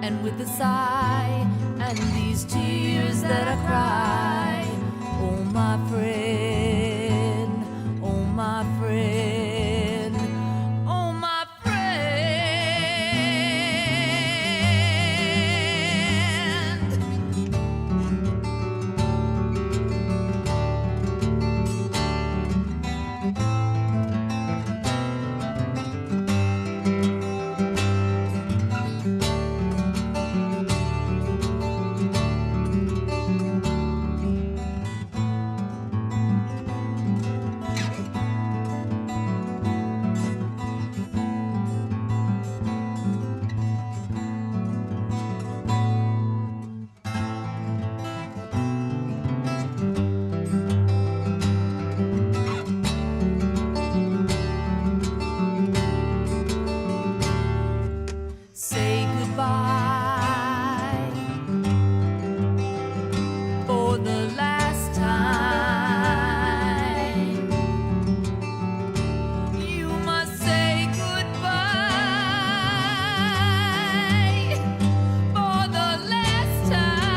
and with a sigh, and these tears that I cry, oh my friend, oh my friend, oh my friend. Say goodbye for the last time. You must say goodbye for the last time.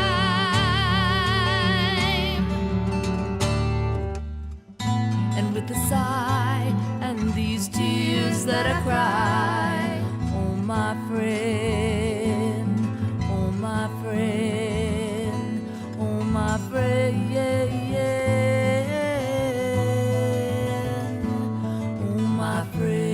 And with a sigh and these tears that I cry, oh my friend, oh my friend, oh my friend, oh my friend.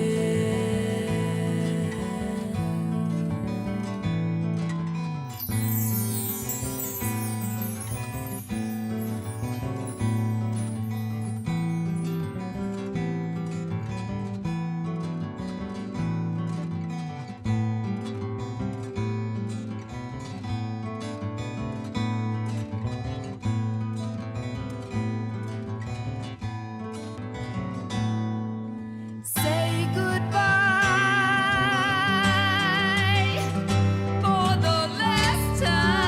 Say goodbye for the last time.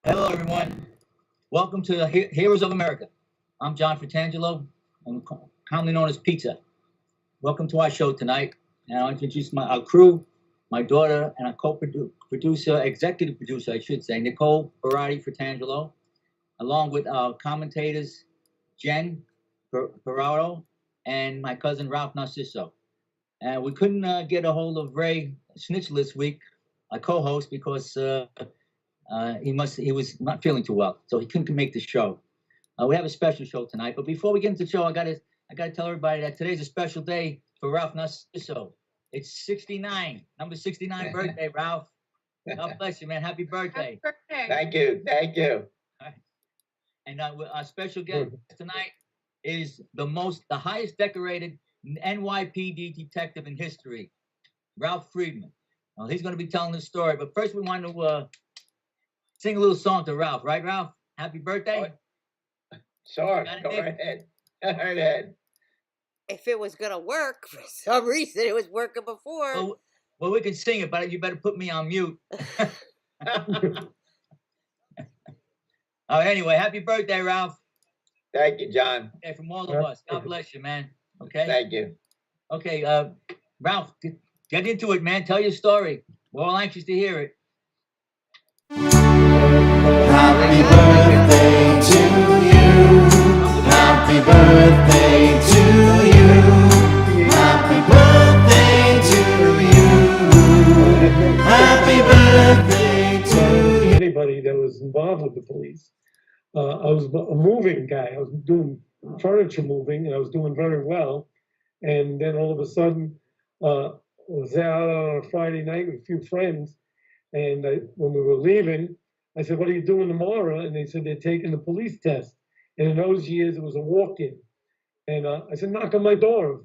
Hello, everyone. Welcome to the Heroes of America. I'm John Fratangelo. I'm commonly known as Pizza. Welcome to our show tonight. And I'll introduce our crew, my daughter, and our co-producer, executive producer, I should say, Nicole Berardi Fratangelo, along with our commentators, Jenn Pro and my cousin Ralph Narciso. And we couldn't get a hold of Ray Schnitzel this week, our co-host, because he was not feeling too well, so he couldn't make the show. We have a special show tonight, but before we get into the show, I gotta tell everybody that today's a special day for Ralph Narciso. It's 69, number 69 birthday, Ralph. God bless you, man. Happy birthday. Happy birthday. Thank you. All right. And our special guest tonight is the highest decorated NYPD detective in history, Ralph Friedman. Well, he's going to be telling the story, but first we want to sing a little song to Ralph, right, Ralph? Happy birthday. Sure, go ahead. If it was gonna work, for some reason it was working before. Well, we can sing it, but you better put me on mute. Anyway, happy birthday, Ralph. Thank you, John. Okay, from all of us. God bless you, man. Okay. Thank you. Okay, Ralph, get into it, man. Tell your story. We're all anxious to hear it. Happy birthday to you. Happy birthday to you. Happy birthday to you. Happy birthday to you. Anybody that was involved with the police. I was a moving guy. I was doing furniture moving, and I was doing very well. And then all of a sudden, I was out on a Friday night with a few friends. And when we were leaving, I said, "What are you doing tomorrow?" And they said, "They're taking the police test." And in those years, it was a walk-in. And I said, "Knock on my door.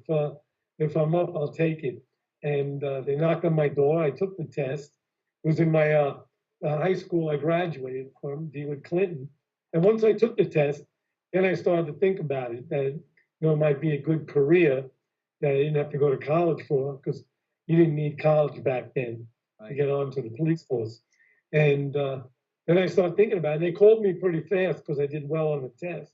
If I'm up, I'll take it." And they knocked on my door. I took the test. It was in my high school I graduated from, DeWitt Clinton. And once I took the test, then I started to think about it, that it might be a good career that I didn't have to go to college for, because you didn't need college back then to get onto the police force. And Then I started thinking about it. And they called me pretty fast because I did well on the test.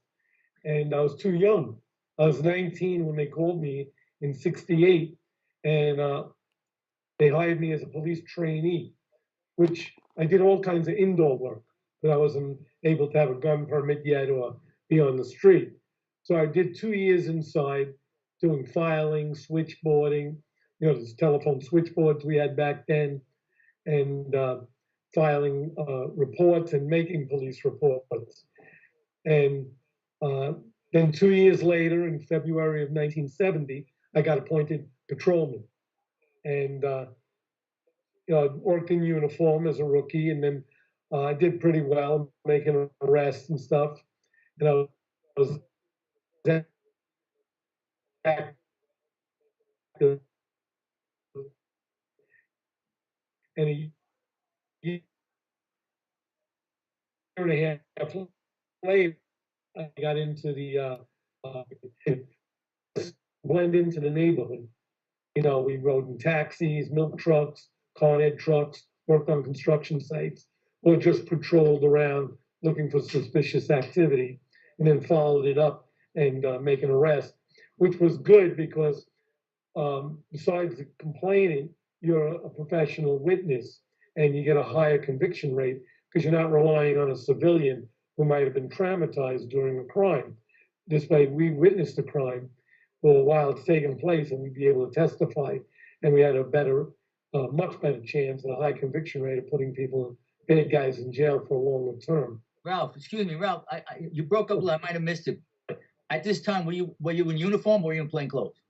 And I was too young. I was 19 when they called me in 68. And they hired me as a police trainee, which I did all kinds of indoor work, but I wasn't able to have a gun permit yet or be on the street. So I did 2 years inside doing filing, switchboarding, those telephone switchboards we had back then, and filing reports and making police reports. And then 2 years later, in February of 1970, I got appointed patrolman. And I worked in uniform as a rookie, and then I did pretty well, making arrests and stuff. And I was active. And a year and a half later, I got into the blend into the neighborhood. We rode in taxis, milk trucks, Con Ed trucks, worked on construction sites, or just patrolled around looking for suspicious activity, and then followed it up and make an arrest, which was good because besides the complaining, you're a professional witness and you get a higher conviction rate because you're not relying on a civilian who might have been traumatized during a crime. This way, we witnessed the crime for a while it's taken place, and we'd be able to testify, and we had a much better chance and a high conviction rate of putting bad guys in jail for a longer term. Ralph, excuse me, Ralph. You broke up. I might have missed it. At this time, were you in uniform or were you in plain clothes?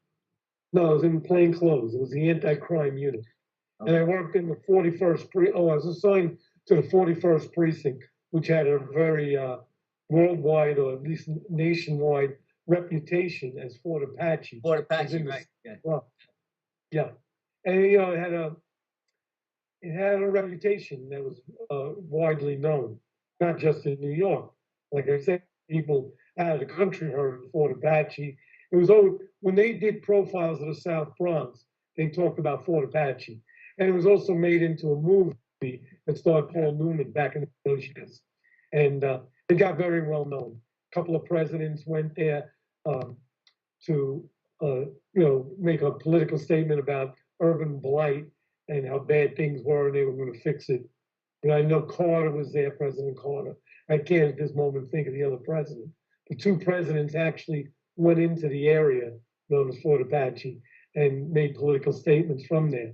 No, I was in plain clothes. It was the anti-crime unit, and I worked in the 41st I was assigned to the 41st precinct, which had a very worldwide, or at least nationwide, reputation as Fort Apache. Fort Apache, right? Yeah. Well, yeah, and it had a reputation that was widely known, not just in New York. Like I said, people out of the country heard of Fort Apache. It was always, when they did profiles of the South Bronx, they talked about Fort Apache, and it was also made into a movie that starred Paul Newman back in those years, and it got very well known. A couple of presidents went there to make a political statement about urban blight and how bad things were, and they were going to fix it. I know Carter was there, President Carter. I can't at this moment think of the other president. The two presidents actually went into the area known as Fort Apache and made political statements from there.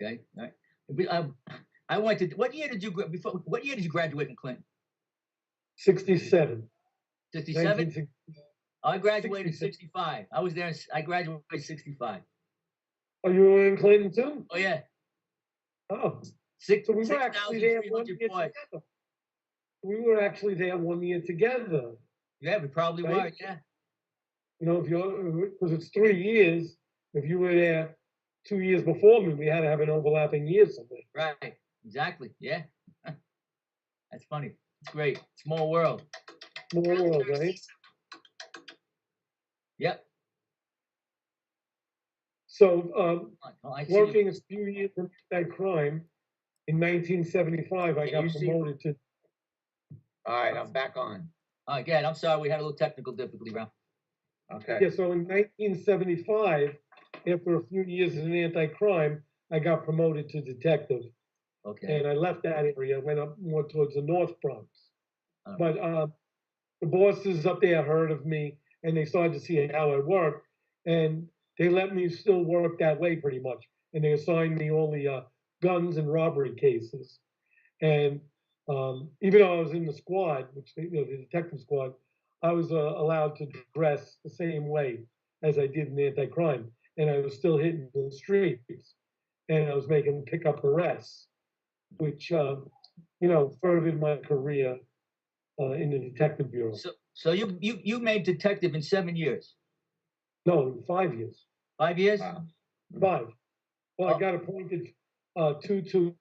Okay. All right. I went to. What year did you graduate in Clinton? 67. 67. I graduated in 65. I was there. I graduated in 65. Oh, you were in Clinton too? Oh yeah. Oh. So we were actually there 1 year together. We were actually there 1 year together. Yeah, we probably were. Yeah. If you're, because it's 3 years. If you were there 2 years before me, we had to have an overlapping year somewhere. Right. Exactly. Yeah. That's funny. It's great. Small world. Small world, right? Yep. So, I working a few years in that crime, in 1975, I got promoted to. All right, I'm back on. All right, good. I'm sorry, we had a little technical difficulty, Ralph. Okay. Yeah, so in 1975, after a few years as an anti-crime, I got promoted to detective. Okay. And I left that area, went up more towards the North Bronx. Oh. But the bosses up there heard of me, and they started to see how I worked, and they let me still work that way pretty much. And they assigned me all the guns and robbery cases. And even though I was in the squad, which the detective squad, I was allowed to dress the same way as I did in anti-crime, and I was still hitting the streets, and I was making pickup arrests, which furthered my career in the detective bureau. So you made detective in 7 years? No, 5 years. 5 years? Wow. 5. Well, I got appointed 2/2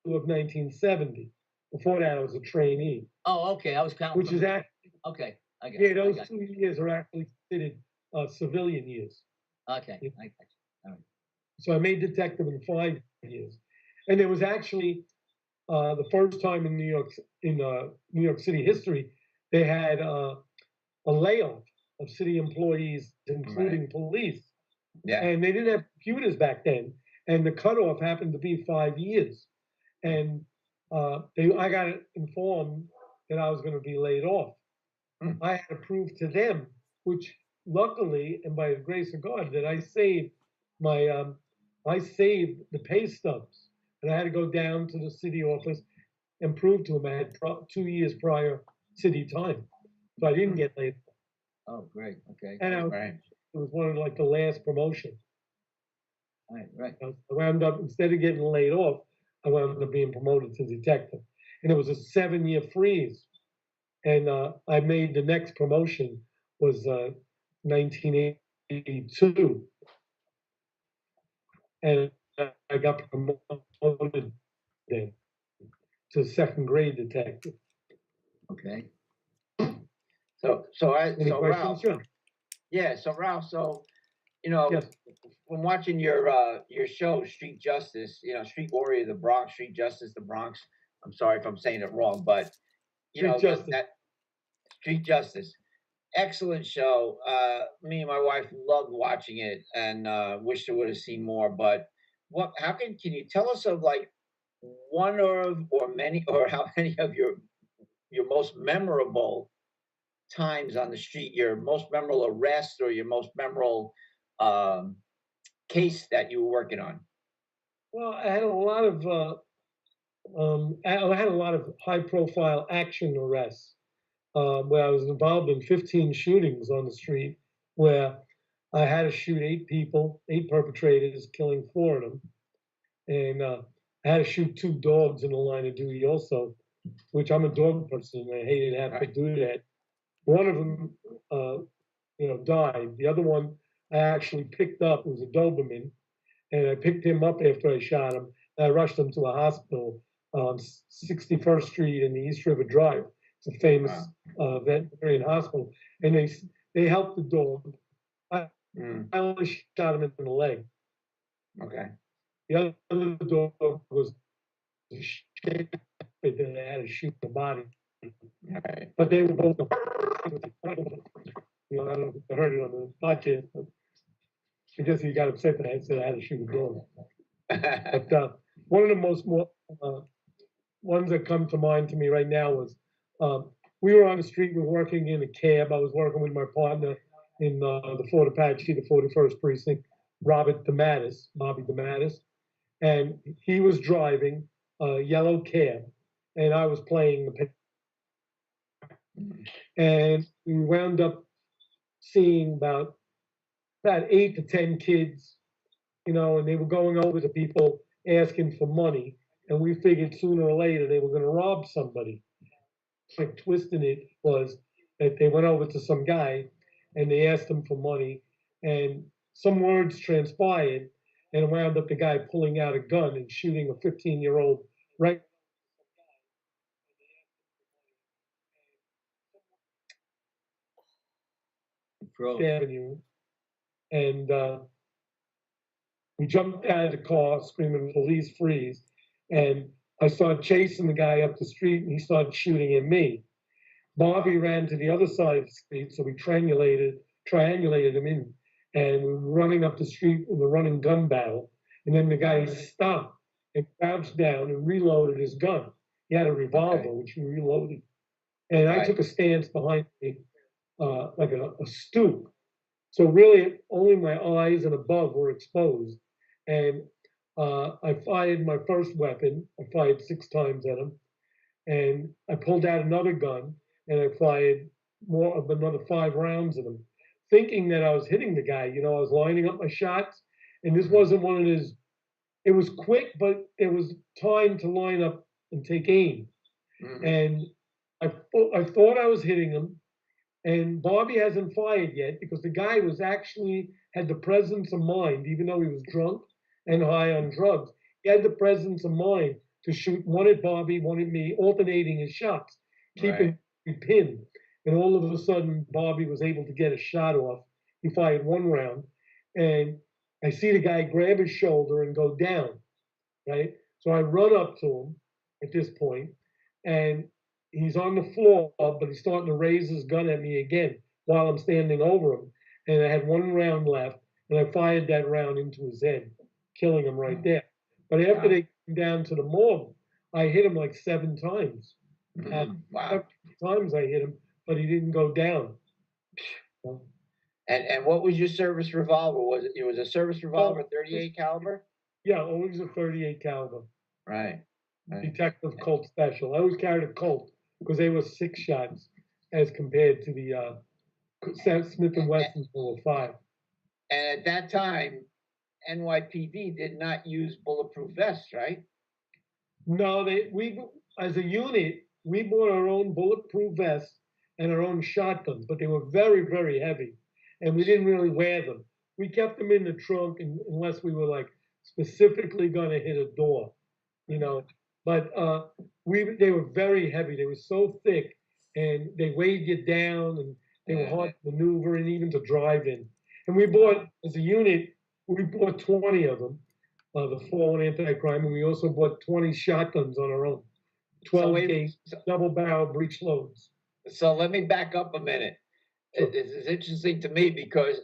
of 1970. Before that, I was a trainee. Oh, okay. I was counting. Which is actually. Okay, I get it. Yeah, those 2 years are actually considered civilian years. Okay, Yeah. I got you. All right. So I made detective in 5 years. And there was actually the first time in New York City history, they had a layoff of city employees, including police. Yeah. And they didn't have computers back then. And the cutoff happened to be 5 years. And I got informed that I was going to be laid off. I had to prove to them, which luckily, and by the grace of God, that I saved the pay stubs. And I had to go down to the city office and prove to them I had 2 years prior city time. So I didn't get laid off. Oh, great. Okay. And Right. it was one of like the last promotion. Right. I wound up, instead of getting laid off, I wound up being promoted to detective. And it was a 7-year freeze. And I made the next promotion was 1982. And I got promoted then to second grade detective. Okay. So Any Ralph, questions? Sure. yeah, so Ralph, so, you know, Yes. from watching your show, Street Justice, you know, Street Warrior, the Bronx, Street Justice, the Bronx. I'm sorry if I'm saying it wrong, but you know, Street Justice. that Street Justice, excellent show. Me and my wife loved watching it, and wish I would have seen more. But how can you tell us of like one or many or how many of your most memorable times on the street, your most memorable arrest or your most memorable case that you were working on? Well, I had a lot of high-profile action arrests where I was involved in 15 shootings on the street, where I had to shoot 8 people, 8 perpetrators, killing 4 of them, and I had to shoot 2 dogs in the line of duty also, which I'm a dog person. And I hated having to do that. One of them, died. The other one I actually picked up. It was a Doberman, and I picked him up after I shot him. And I rushed him to a hospital on 61st Street and the East River Drive. It's a famous veterinarian hospital, and they helped the dog. I only shot him in the leg. Okay. The other dog was shaped that they had to shoot the body. Right. But they were both, I don't know if I heard it on the podcast, but I guess he got upset that I said I had to shoot a dog. But one of the most ones that come to mind to me right now was we were on the street, we were working in a cab. I was working with my partner in the Fort Apache, the 41st Precinct, Bobby DeMattis, and he was driving a yellow cab, and I was playing the pick. And we wound up seeing about 8 to 10 kids, and they were going over to people asking for money, and we figured sooner or later they were going to rob somebody. Like twisting it was that they went over to some guy and they asked him for money, and some words transpired, and it wound up the guy pulling out a gun and shooting a 15-year-old right. Avenue, and we jumped out of the car screaming "Police freeze!" and I started chasing the guy up the street, and he started shooting at me. Bobby ran to the other side of the street, so we triangulated him in, and we were running up the street in the running gun battle, and then the guy stopped and crouched down and reloaded his gun. He had a revolver, which he reloaded, and I took a stance behind me, like a stoop. So really, only my eyes and above were exposed. And I fired my first weapon. I fired 6 times at him. And I pulled out another gun, and I fired more of another 5 rounds at him, thinking that I was hitting the guy. I was lining up my shots. And this wasn't one of his, it was quick, but there was time to line up and take aim. Mm-hmm. And I thought I was hitting him. And Bobby hasn't fired yet because the guy had the presence of mind, even though he was drunk and high on drugs. He had the presence of mind to shoot one at Bobby, one at me, alternating his shots, keeping me pinned. And all of a sudden, Bobby was able to get a shot off. He fired 1 round, and I see the guy grab his shoulder and go down, right? So I run up to him, at this point, and he's on the floor, but he's starting to raise his gun at me again while I'm standing over him. And I had one round left, and I fired that round into his head, killing him right there. But after they came down to the morgue, I hit him like 7 times. Wow. 7 times I hit him, but he didn't go down. And what was your service revolver? Was it was a service revolver, 38 caliber? Yeah, always a 38 caliber. Right. Right. Detective Colt Special. I always carried a Colt because they were 6 shots as compared to the Smith & Wessons were 5. And at that time, NYPD did not use bulletproof vests, right? No, we as a unit, we bought our own bulletproof vests and our own shotguns, but they were very, very heavy, and we didn't really wear them. We kept them in the trunk unless we were like specifically going to hit a door, you know. But they were very heavy. They were so thick, and they weighed you down, and they were hard to maneuver and even to drive in. And we bought, as a unit, we bought 20 of them, the 4-1 anti-crime, and we also bought 20 shotguns on our own, 12-gauge double-barrel breech loads. So let me back up a minute. Sure. This is interesting to me because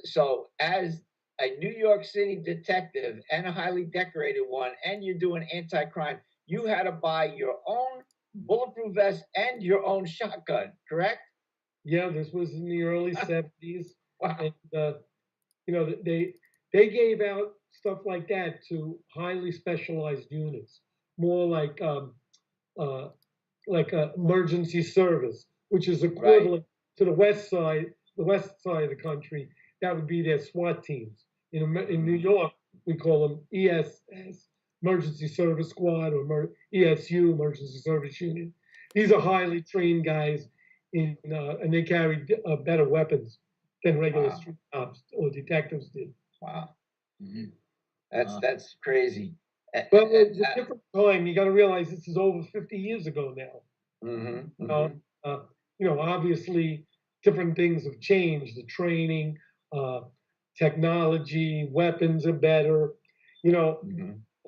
as a New York City detective and a highly decorated one, and you're doing anti-crime, you had to buy your own bulletproof vest and your own shotgun, correct? Yeah, this was in the early 70s. Wow. And, you know, they gave out stuff like that to highly specialized units, more like emergency service, which is equivalent to the west side of the country. That would be their SWAT teams. In New York, we call them ESS, Emergency Service Squad, or ESU, Emergency Service Unit. These are highly trained guys, and they carry better weapons than regular street cops or detectives did. Wow. That's crazy. But it's a different time. You got to realize this is over 50 years ago now. You know, obviously, different things have changed. The training, technology, weapons are better. You know,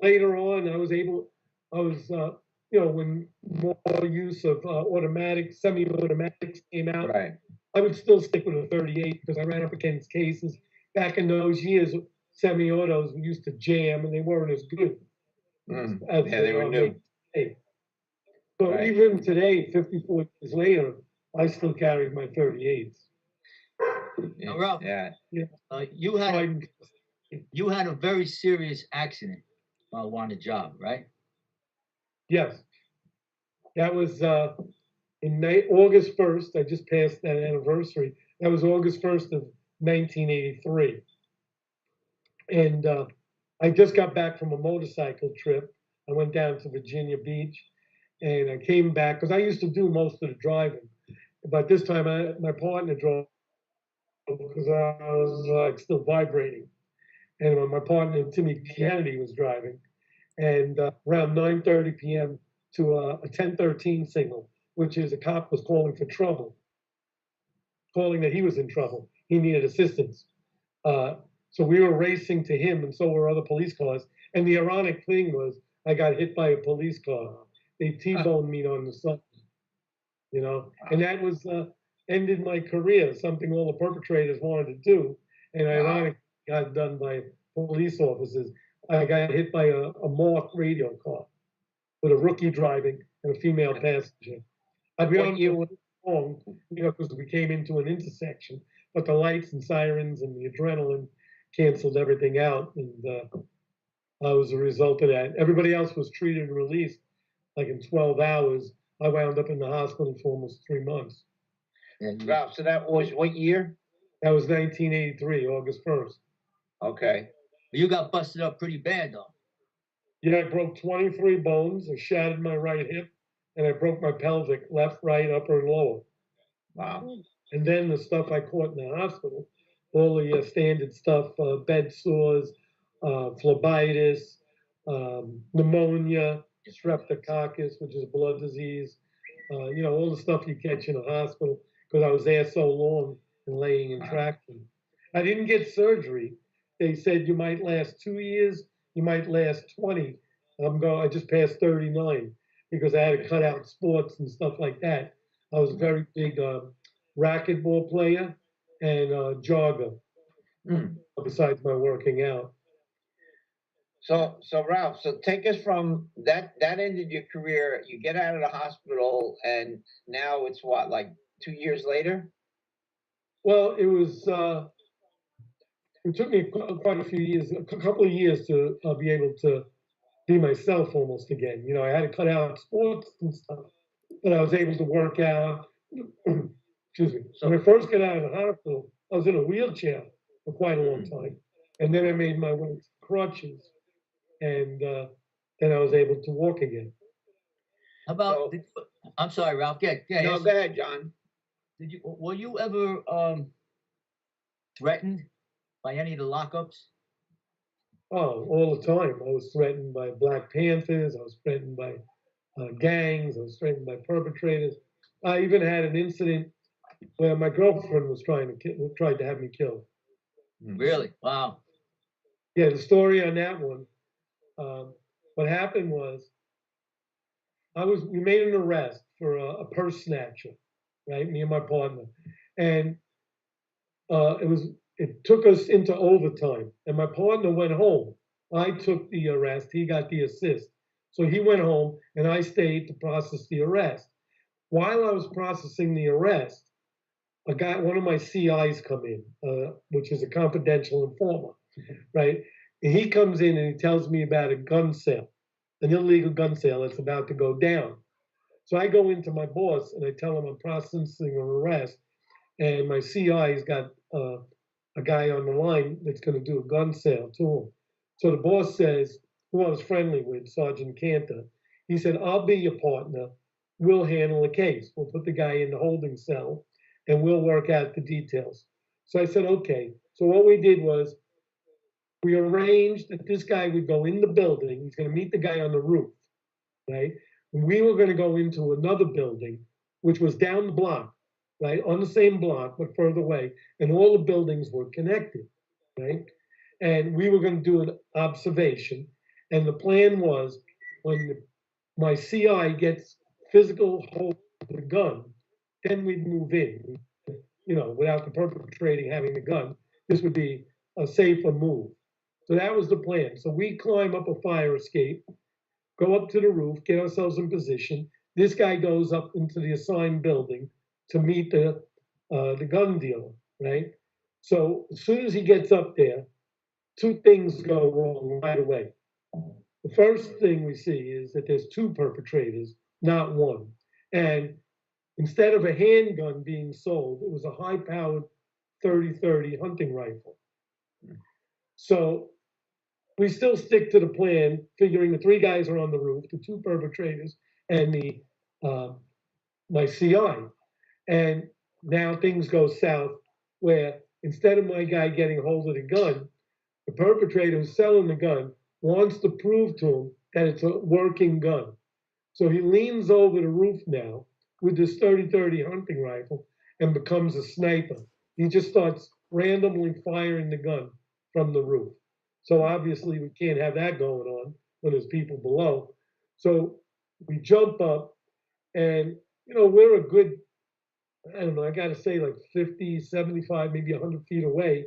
later on, you know, when more use of semi-automatics came out, I would still stick with a 38 because I ran up against cases. Back in those years, semi-autos used to jam and they weren't as good. As they were new. Today. But even today, 54 years later, I still carry my 38s. Now, Ralph, you had a very serious accident while on the job, right? Yes. That was in August 1st. I just passed that anniversary. That was August 1st of 1983. And I just got back from a motorcycle trip. I went down to Virginia Beach, and I came back because I used to do most of the driving. But this time, my partner drove because I was like still vibrating. And my partner, Timmy Kennedy, was driving. And around 9:30 p.m. to a 1013 signal, which is a cop was calling for trouble, calling that he was in trouble. He needed assistance. So we were racing to him, and so were other police cars. And the ironic thing was, I got hit by a police car. They T-boned me on the side, you know, and that was ended my career, something all the perpetrators wanted to do, and ironically got done by police officers. I got hit by a marked radio car with a rookie driving and a female passenger. I'd be on long, you know, because we came into an intersection, but the lights and sirens and the adrenaline canceled everything out, and I was a result of that. Everybody else was treated and released like in 12 hours. I wound up in the hospital for almost 3 months. Ralph, so that was what year? That was 1983, August 1st. Okay. You got busted up pretty bad, though. Yeah, I broke 23 bones. I shattered my right hip, and I broke my pelvic, left, right, upper, and lower. Wow. And then the stuff I caught in the hospital, all the standard stuff, bed sores, phlebitis, pneumonia, streptococcus, which is a blood disease, you know, all the stuff you catch in a hospital because I was there so long and laying in traction. I didn't get surgery. They said you might last 2 years, you might last 20. I just passed 39. because I had to cut out sports and stuff like that. I was a very big racquetball player and jogger, besides my working out. So Ralph, so take us from that ended your career. You get out of the hospital, and now it's what, like 2 years later? Well, it was. It took me quite a few years, a couple of years to be able to be myself almost again. You know, I had to cut out sports and stuff, but I was able to work out. Excuse me. So when I first got out of the hospital, I was in a wheelchair for quite a long time, and then I made my way to crutches, and then I was able to walk again. How about? I'm sorry, Ralph. Yeah. No, go ahead, John. Were you ever threatened by any of the lockups? Oh, all the time. I was threatened by Black Panthers. I was threatened by gangs. I was threatened by perpetrators. I even had an incident where my girlfriend was tried to have me killed. Really? Wow. Yeah, the story on that one. What happened was, we made an arrest for a purse snatcher, right? Me and my partner, and it took us into overtime, and my partner went home. I took the arrest, he got the assist. So he went home, and I stayed to process the arrest. While I was processing the arrest, one of my CIs come in, which is a confidential informer, right? And he comes in and he tells me about a gun sale, an illegal gun sale that's about to go down. So I go into my boss and I tell him I'm processing an arrest, and my CI's got a guy on the line that's going to do a gun sale to him. So the boss says, who I was friendly with, Sergeant Cantor, he said, I'll be your partner. We'll handle the case. We'll put the guy in the holding cell and we'll work out the details. So I said, okay. So what we did was we arranged that this guy would go in the building. He's going to meet the guy on the roof, right? And we were going to go into another building, which was down the block, right? On the same block, but further away. And all the buildings were connected, right? And we were going to do an observation. And the plan was when my CI gets physical hold of the gun, then we'd move in. You know, without the perpetrating having the gun, this would be a safer move. So that was the plan. So we climb up a fire escape, go up to the roof, get ourselves in position. This guy goes up into the assigned building to meet the gun dealer, right? So as soon as he gets up there, two things go wrong right away. The first thing we see is that there's two perpetrators, not one. And instead of a handgun being sold, it was a high-powered 30-30 hunting rifle. So we still stick to the plan, figuring the three guys are on the roof, the two perpetrators, and my CI. And now things go south, where instead of my guy getting hold of the gun, the perpetrator who's selling the gun wants to prove to him that it's a working gun. So he leans over the roof now with this 30-30 hunting rifle and becomes a sniper. He just starts randomly firing the gun from the roof. So obviously we can't have that going on when there's people below. So we jump up and, you know, we're a good, I don't know, I gotta say like 50, 75, maybe 100 feet away.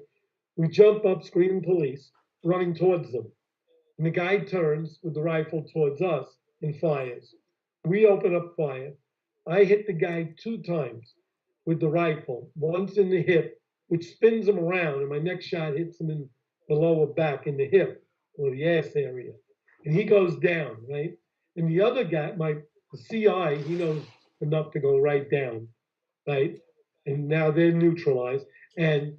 We jump up screaming police, running towards them. And the guy turns with the rifle towards us and fires. We open up fire. I hit the guy 2 times with the rifle, once in the hip, which spins him around, and my next shot hits him in the lower back, in the hip, or the ass area. And he goes down, right? And the other guy, the CI, he knows enough to go right down, right? And now they're neutralized. And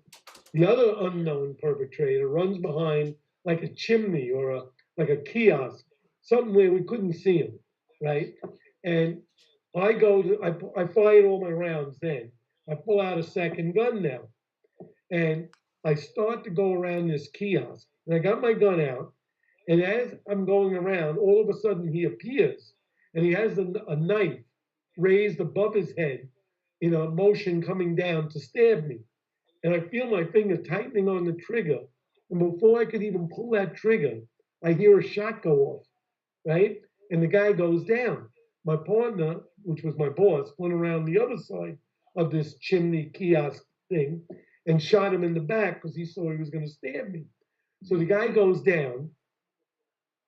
the other unknown perpetrator runs behind like a chimney or like a kiosk, something where we couldn't see him, right? And I fired all my rounds then. I pull out a second gun now. And I start to go around this kiosk. And I got my gun out. And as I'm going around, all of a sudden he appears. And he has a knife raised above his head in a motion coming down to stab me. And I feel my finger tightening on the trigger. And before I could even pull that trigger, I hear a shot go off, right? And the guy goes down. my partner, which was my boss, went around the other side of this chimney kiosk thing and shot him in the back because he saw he was going to stab me. So the guy goes down,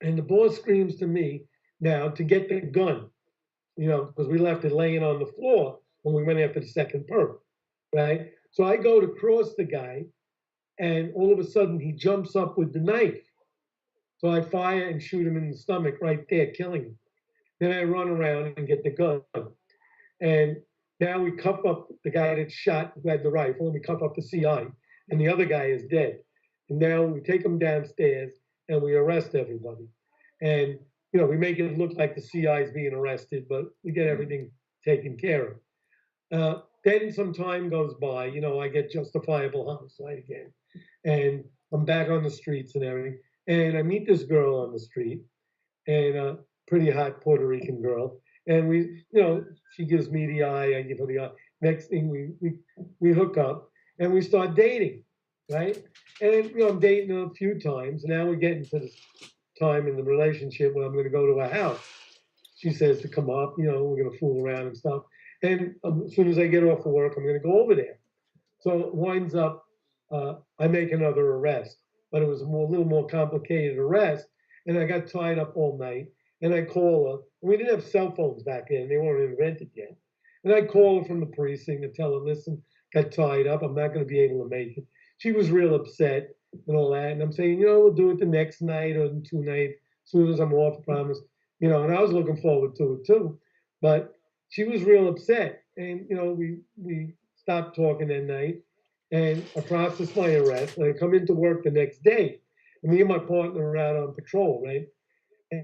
and the boss screams to me now to get the gun, because we left it laying on the floor when we went after the second perp, right? So I go to cross the guy, and all of a sudden he jumps up with the knife. So I fire and shoot him in the stomach right there, killing him. Then I run around and get the gun. And now we cuff up the guy that shot, who had the rifle, and we cuff up the CI, and the other guy is dead. And now we take him downstairs and we arrest everybody. And, we make it look like the CI is being arrested, but we get everything taken care of. Then some time goes by, I get justifiable homicide again. And I'm back on the streets and everything. And I meet this girl on the street, and a pretty hot Puerto Rican girl. And we, she gives me the eye, I give her the eye. Next thing we hook up and we start dating, right? And I'm dating her a few times. And now we're getting to this time in the relationship when I'm going to go to her house. She says to come up, we're going to fool around and stuff. And as soon as I get off of work, I'm going to go over there. So it winds up, I make another arrest, but it was a little more complicated arrest. And I got tied up all night. And I call her. And we didn't have cell phones back then. They weren't invented yet. And I call her from the precinct and tell her, listen, got tied up. I'm not going to be able to make it. She was real upset and all that. And I'm saying, we'll do it the next night or in 2 nights, as soon as I'm off, I promise. And I was looking forward to it too. But she was real upset. And, we stopped talking that night. And I processed my arrest. And I come into work the next day. And me and my partner are out on patrol, right?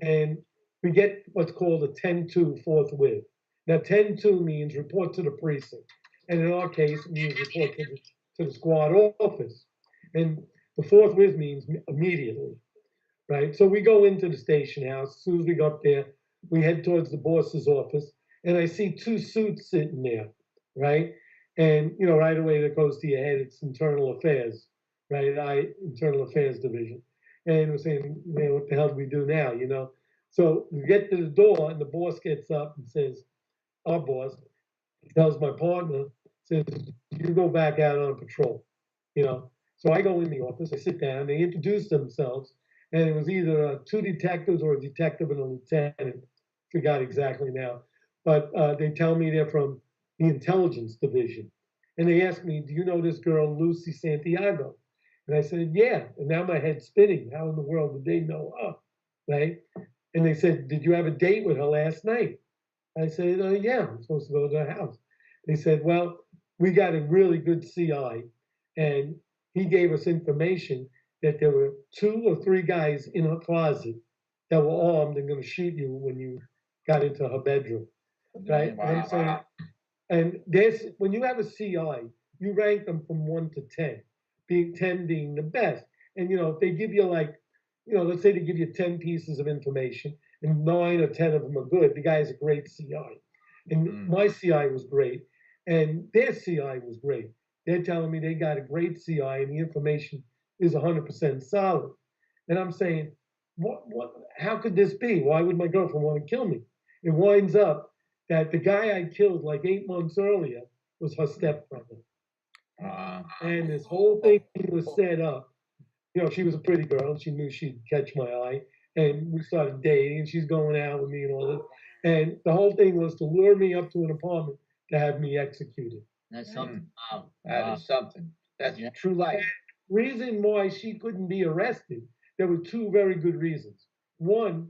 And we get what's called a 10-2 forthwith. Now, 10-2 means report to the precinct. And in our case, it means report to the squad office. And the forthwith means immediately, right? So we go into the station house. As soon as we go up there, we head towards the boss's office. And I see 2 suits sitting there, right? And, right away that goes to your head, it's internal affairs, right? Internal affairs division. And we're saying, man, what the hell do we do now, So we get to the door, and the boss gets up and says, our boss tells my partner, says, you go back out on patrol, So I go in the office, I sit down, they introduce themselves, and it was either 2 detectives or a detective and a lieutenant, forgot exactly now. But they tell me they're from the intelligence division. And they ask me, do you know this girl, Lucy Santiago? And I said, yeah. And now my head's spinning. How in the world did they know her, right? And they said, did you have a date with her last night? I said, yeah, I'm supposed to go to her house. They said, well, we got a really good CI, and he gave us information that there were 2 or 3 guys in her closet that were armed and going to shoot you when you got into her bedroom, right? Wow. And I'm saying, and when you have a CI, you rank them from 1 to 10, 10 being the best. And, if they give you let's say they give you 10 pieces of information and 9 or 10 of them are good, the guy is a great CI. And my CI was great, and their CI was great. They're telling me they got a great CI and the information is 100% solid. And I'm saying, how could this be? Why would my girlfriend want to kill me? It winds up that the guy I killed like 8 months earlier was her stepbrother. And this whole thing was set up. She was a pretty girl. She knew she'd catch my eye. And we started dating, and she's going out with me and all this. And the whole thing was to lure me up to an apartment to have me executed. That's something. Wow. That is something. That's true life. Reason why she couldn't be arrested, there were 2 very good reasons. One,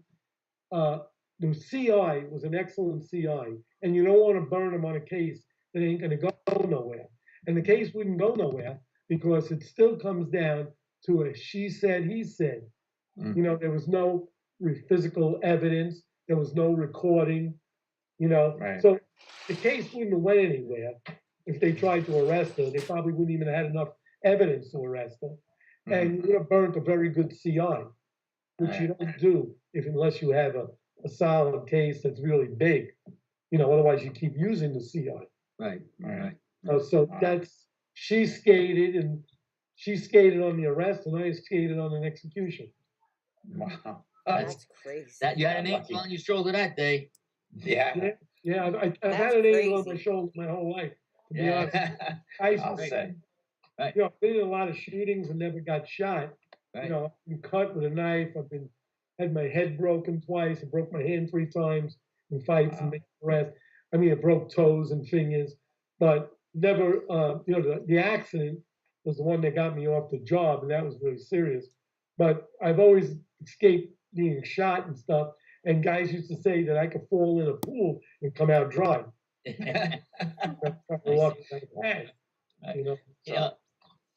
the CI was an excellent CI, and you don't want to burn him on a case that ain't going to go nowhere. And the case wouldn't go nowhere because it still comes down to a she said, he said. There was no physical evidence. There was no recording, Right. So the case wouldn't have went anywhere. If they tried to arrest her, they probably wouldn't even have had enough evidence to arrest her. And you would have burnt a very good CI, which you don't do unless you have a solid case that's really big. Otherwise you keep using the CI. Right. So she skated on the arrest, and I skated on an execution. Wow. That's crazy. You had an angel on your shoulder that day. Yeah. Yeah, I've That's had an angel on my crazy. shoulder my whole life. To be honest, Yeah. I used I'll to say. Right. you know, I've been in a lot of shootings and never got shot. Right. You know, I've been cut with a knife. Had my head broken twice. I broke my hand 3 times in fights and Wow. made arrests. I mean, I broke toes and fingers, but never. You know, the accident was the one that got me off the job, and that was really serious. But I've always escaped being shot and stuff. And guys used to say that I could fall in a pool and come out dry. That's kind of luck that I had, you know. Yeah.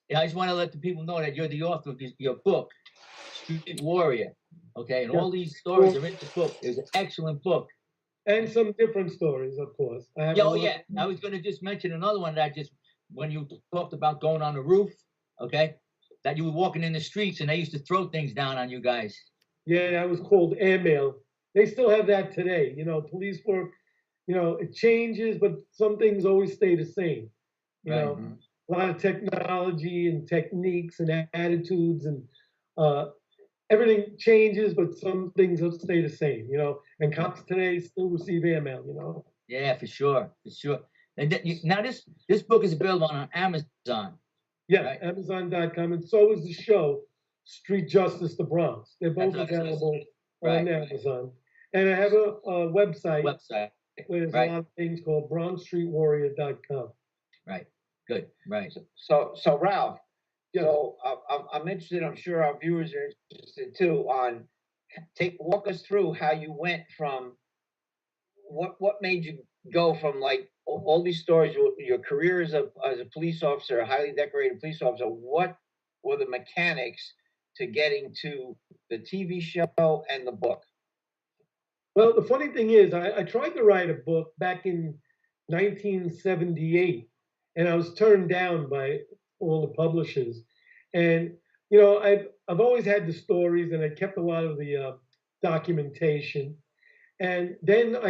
Yeah, I just want to let the people know that you're the author of your book, Street Warrior. Okay, and Yeah. all these stories are in the book. It's an excellent book. And some different stories, of course. I have Yeah, a oh lot- yeah. I was going to just mention another one that when you talked about going on the roof, okay, that you were walking in the streets and they used to throw things down on you guys. Yeah, that was called airmail. They still have that today. You know, police work, you know, it changes, but some things always stay the same. You Right. know, a lot of technology and techniques and attitudes and everything changes, but some things will stay the same, you know. And cops today still receive airmail, you know. Yeah, for sure, for sure. And now this book is available on Amazon. Yeah, Right. Amazon.com, and so is the show, Street Justice the Bronx. They're both That's what I was available Right, on right. Amazon. And I have a website Website. where there's Right. a lot of things called BronxStreetWarrior.com. Right. Good. Right. So Ralph, Yeah. so I'm interested, I'm sure our viewers are interested too, on walk us through how you went from what made you go from like all these stories, your career as a police officer, a highly decorated police officer, what were the mechanics to getting to the TV show and the book? Well, the funny thing is, I tried to write a book back in 1978, and I was turned down by all the publishers. And you know, I've always had the stories, and I kept a lot of the documentation. And then I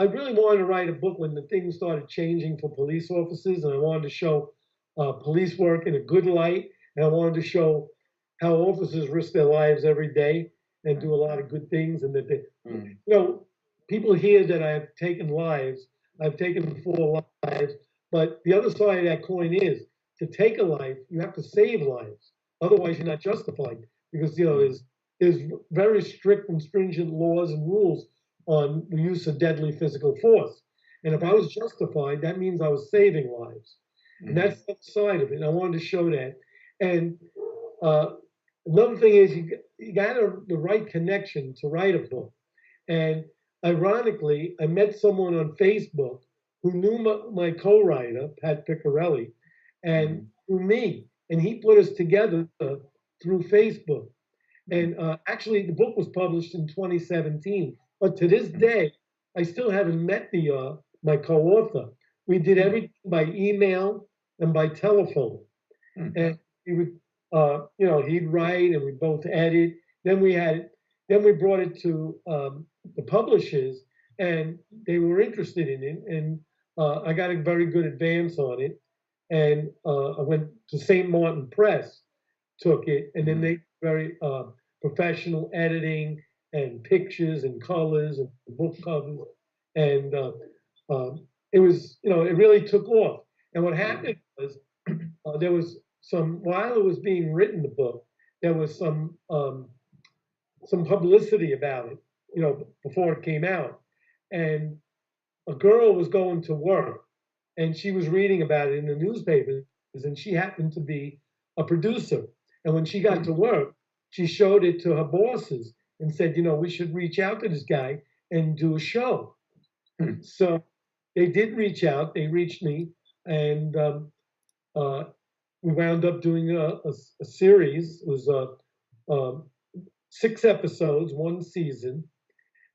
really wanted to write a book when the things started changing for police officers, and I wanted to show police work in a good light, and I wanted to show how officers risk their lives every day and do a lot of good things, and that they, you know, people hear that I've taken lives. I've taken 4 lives, but the other side of that coin is to take a life, you have to save lives. Otherwise, you're not justified because you know there's very strict and stringent laws and rules on the use of deadly physical force. And if I was justified, that means I was saving lives. And that's the side of it. I wanted to show that. And another thing is you got the right connection to write a book. And ironically, I met someone on Facebook who knew my co-writer, Pat Piccarelli, and knew me. And he put us together through Facebook. And actually, the book was published in 2017. But to this day, I still haven't met my co-author. We did everything by email and by telephone. And he would, you know, he'd write and we both edit. Then we brought it to the publishers, and they were interested in it. And I got a very good advance on it. And I went to St. Martin Press, took it, and then they very professional editing and pictures and colors and book covers, and it was, you know, it really took off. And what happened was there was while it was being written, the book, there was some publicity about it, you know, before it came out, and a girl was going to work, and she was reading about it in the newspapers, and she happened to be a producer. And when she got to work, she showed it to her bosses and said, you know, we should reach out to this guy and do a show. So they did reach out. They reached me, and we wound up doing a series. It was 6 episodes, 1 season,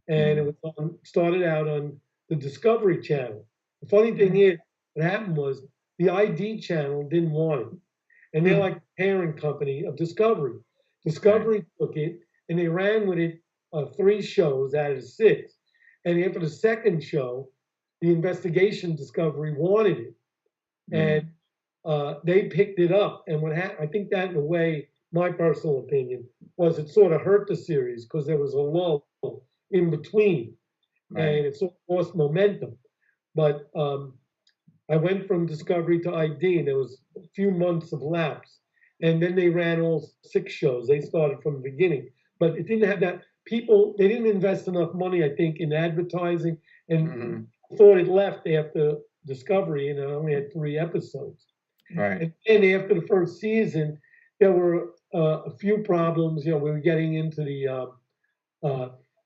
and it was started out on the Discovery Channel. The funny thing is, what happened was the ID channel didn't want it, and they're like the parent company of Discovery. Discovery took it, and they ran with it 3 shows out of 6. And after the second show, the investigation Discovery wanted it, and they picked it up. And what happened, I think that in a way, my personal opinion, was it sort of hurt the series because there was a lull in between. and it's sort of lost momentum. But I went from Discovery to ID, and there was a few months of lapse. And then they ran all 6 shows. They started from the beginning. But it didn't have that, they didn't invest enough money, I think, in advertising, and thought it left after Discovery, and it only had 3 episodes. Right. And then after the first season, there were a few problems. We were getting into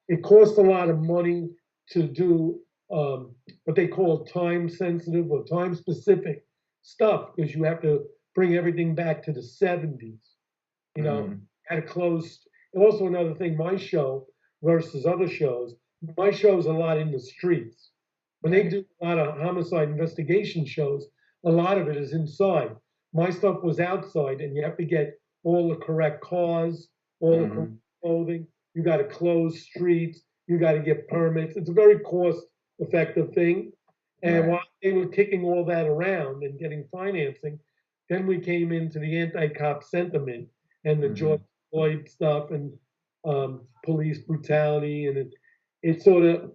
it cost a lot of money to do what they call time sensitive or time specific stuff, because you have to bring everything back to the 70s. Had a closed. Also, another thing, my show versus other shows, my show's a lot in the streets. When they do a lot of homicide investigation shows, a lot of it is inside. My stuff was outside, and you have to get all the correct cars, all the correct clothing. You got to close streets. You got to get permits. It's a very cost-effective thing. And while they were kicking all that around and getting financing, then we came into the anti-cop sentiment and the George Floyd stuff and police brutality, and it sort of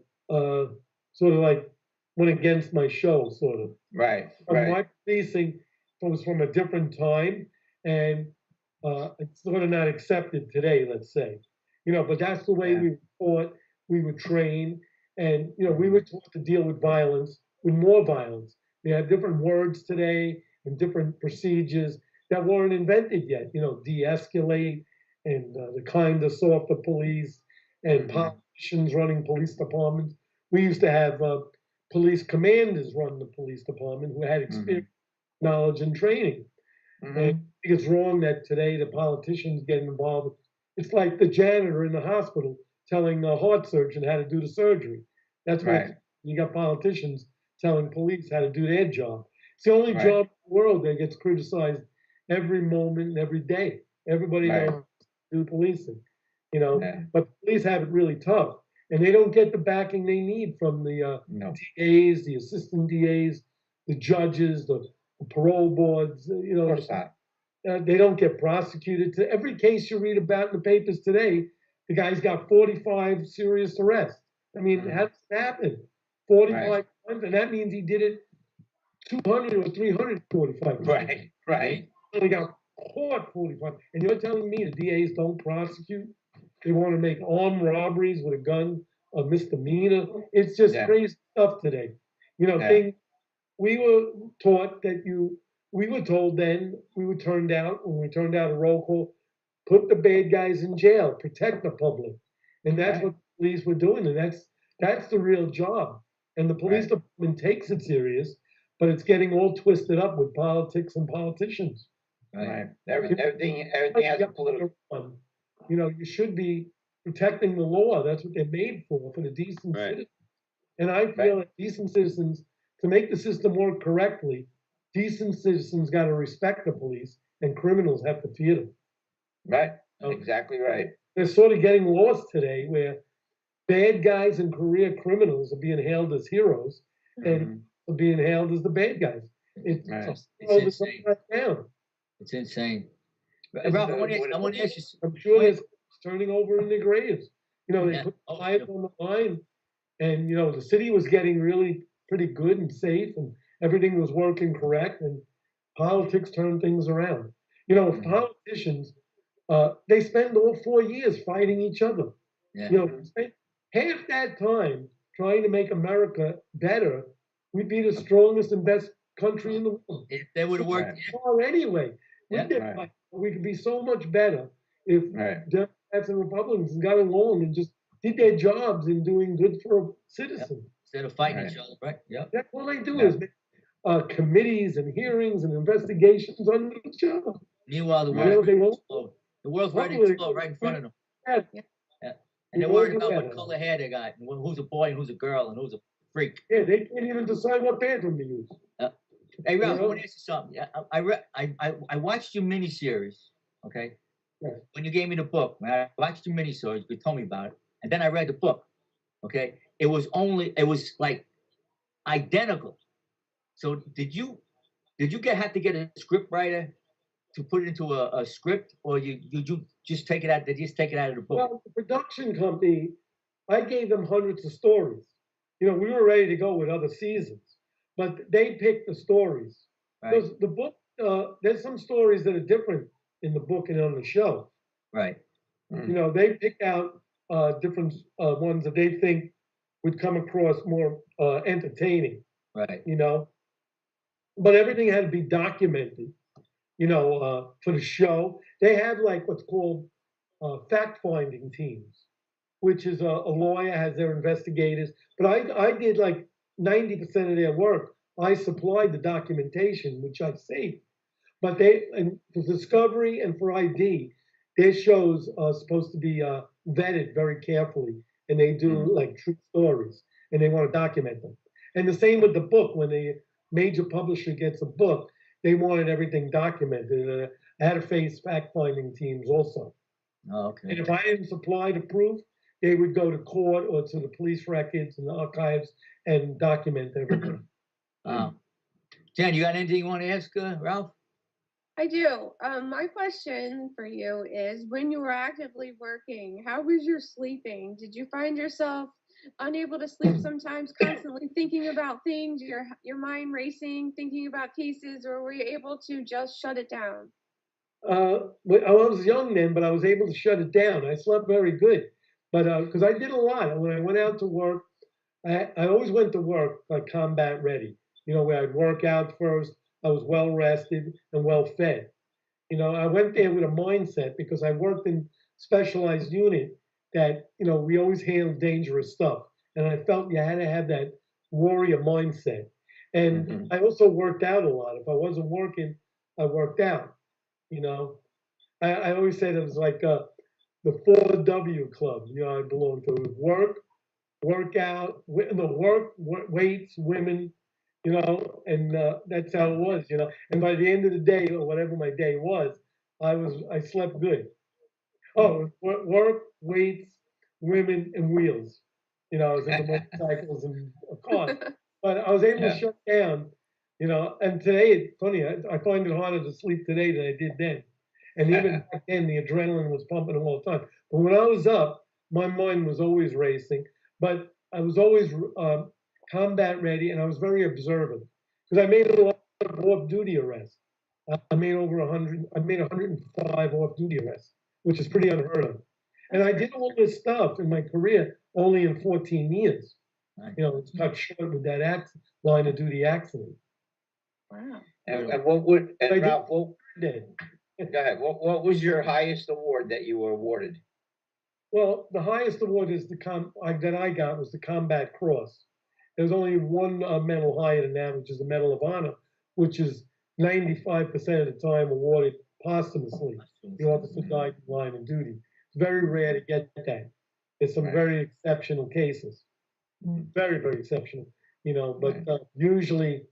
like went against my show, sort of. Right. My policing was from a different time, and it's sort of not accepted today, let's say. But that's the way we were taught, we were trained, and we were taught to deal with violence, with more violence. We have different words today and different procedures that weren't invented yet. De-escalate, and the kind of softer police, and politicians running police departments. We used to have police commanders run the police department who had experience, knowledge, and training. And I think it's wrong that today the politicians get involved. It's like the janitor in the hospital telling the heart surgeon how to do the surgery. That's what you got, politicians telling police how to do their job. It's the only job in the world that gets criticized every moment, every day. Everybody knows how to do policing, but police have it really tough, and they don't get the backing they need from the DAs, the assistant DAs, the judges, the parole boards. Of course not. They don't get prosecuted. To every case you read about in the papers today, the guy's got 45 serious arrests. I mean, how does that happen? 45 times, and that means he did it 200 or 345 times. Right. He only got caught 45. And you're telling me the DAs don't prosecute? They want to make armed robberies with a gun a misdemeanor. It's just crazy stuff today. Things we were taught that we were told then, we were turned out, when we turned out a roll call, put the bad guys in jail, protect the public. And that's what the police were doing, and that's the real job. And the police department takes it serious, but it's getting all twisted up with politics and politicians. Right. Everything has a political. You should be protecting the law. That's what they're made for the decent citizens. And I feel that decent citizens, to make the system work correctly, decent citizens got to respect the police, and criminals have to fear them. Right. Exactly right. They're sort of getting lost today, where bad guys and career criminals are being hailed as heroes, and are being hailed as the bad guys. It's insane. Right down. It's insane. Ralph, I want to ask you. I'm sure it's turning over in their graves. They put lives on the line, and the city was getting really pretty good and safe, and everything was working correct, and politics turned things around. Politicians, they spend all 4 years fighting each other. Spend half that time trying to make America better. We'd be the strongest and best country in the world. If they would have worked. Anyway, we could be so much better if Democrats and Republicans got along and just did their jobs in doing good for citizens. Instead of fighting each other, right? Yeah. That's all they do is make committees and hearings and investigations on each other. Meanwhile, the world's ready to explode. The world's ready to explode right in front of them. Yeah. And they're worried about what color hair they got, and who's a boy and who's a girl and who's a freak. Yeah, they can't even decide what bathroom to use. Hey, Ralph, I want to ask you something. I watched your miniseries, okay? Yes. When you gave me the book, I watched your miniseries, you told me about it, and then I read the book, okay? It was like identical. So did you have to get a script writer to put it into a script, or you just take it out? Did you just take it out of the book? Well, the production company, I gave them hundreds of stories. we were ready to go with other seasons, but they picked the stories. Right. Because the book, there's some stories that are different in the book and on the show. Right. They pick out different ones that they think would come across more entertaining. Right. But everything had to be documented. For the show, they have like what's called fact-finding teams, which is a lawyer has their investigators. But I did like 90% of their work. I supplied the documentation, which I saved. But and for Discovery and for ID, their shows are supposed to be vetted very carefully, and they do like true stories, and they want to document them. And the same with the book. When a major publisher gets a book, they wanted everything documented. I had to face fact-finding teams also. Oh, okay. And if I didn't supply the proof, they would go to court or to the police records and the archives and document everything. Jen, you got anything you want to ask Ralph? I do. My question for you is, when you were actively working, how was your sleeping? Did you find yourself unable to sleep sometimes, constantly thinking about things, your mind racing, thinking about cases, or were you able to just shut it down? I was young then, but I was able to shut it down. I slept very good, but because I did a lot. When I went out to work, I always went to work like combat ready. Where I'd work out first. I was well rested and well fed. I went there with a mindset because I worked in specialized unit that, we always handled dangerous stuff. And I felt you had to have that warrior mindset. And I also worked out a lot. If I wasn't working, I worked out. I always said it was like the 4W club, I belonged to. Workout, weights, women, and that's how it was, And by the end of the day, or whatever my day was, I slept good. Oh, work, weights, women, and wheels. I was into motorcycles and cars. But I was able to shut down, and today, it's funny, I find it harder to sleep today than I did then. And even back then, the adrenaline was pumping all the time. But when I was up, my mind was always racing, but I was always combat ready, and I was very observant because I made a lot of off-duty arrests. I made over 100. I made 105 off-duty arrests, which is pretty unheard of. And I did all this stuff in my career only in 14 years. It's cut short with that line of duty accident. Wow. And what would Ralph? Go ahead. What was your highest award that you were awarded? Well, the highest award is that I got was the Combat Cross. There's only one medal higher than that, which is the Medal of Honor, which is 95% of the time awarded posthumously. The officer died in line of duty. It's very rare to get that. There's some very exceptional cases, very, very exceptional. But usually,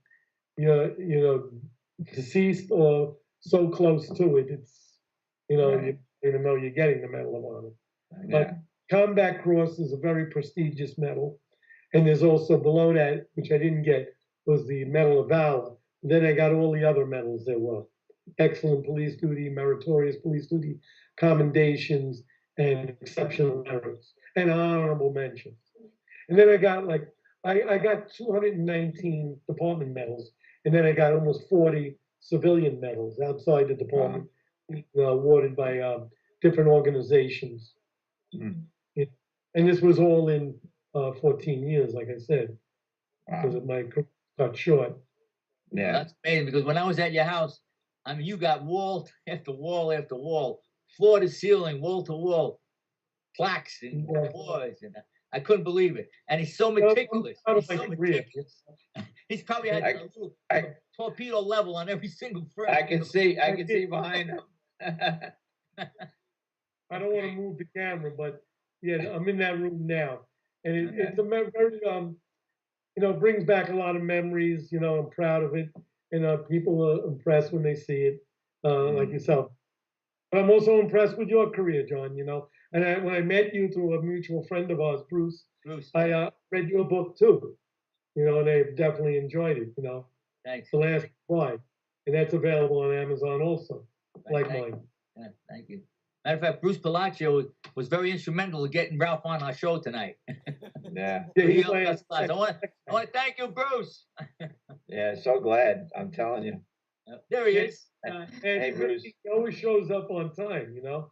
deceased or so close to it, it's you know you're getting the Medal of Honor. But Combat Cross is a very prestigious medal. And there's also below that, which I didn't get, was the Medal of Valor. Then I got all the other medals there were. Excellent police duty, meritorious police duty, commendations, and exceptional merits, and honorable mentions. And then I got I got 219 department medals, and then I got almost 40 civilian medals outside the department, awarded by different organizations. And this was all in 14 years, like I said, because of my cut short. Yeah, that's amazing. Because when I was at your house, I mean, you got wall after wall after wall, floor to ceiling, wall to wall, plaques and boards, and I couldn't believe it. And he's so meticulous. He's so meticulous. He's probably had a little torpedo level on every single frame. I can see behind him. I don't want to move the camera, but yeah, I'm in that room now, and it's a very, brings back a lot of memories. I'm proud of it, and people are impressed when they see it, like yourself. But I'm also impressed with your career, John. And when I met you through a mutual friend of ours, Bruce. I read your book too. And I've definitely enjoyed it. Thanks. The Last Flight, and that's available on Amazon also, like mine. Yeah, thank you. Matter of fact, Bruce Palaccio was very instrumental in getting Ralph on our show tonight. Yeah, Yeah, He he's helped my- us a lot. I want to thank you, Bruce. yeah, so glad. I'm telling you. There he is. And Hey, Bruce. he always shows up on time, you know?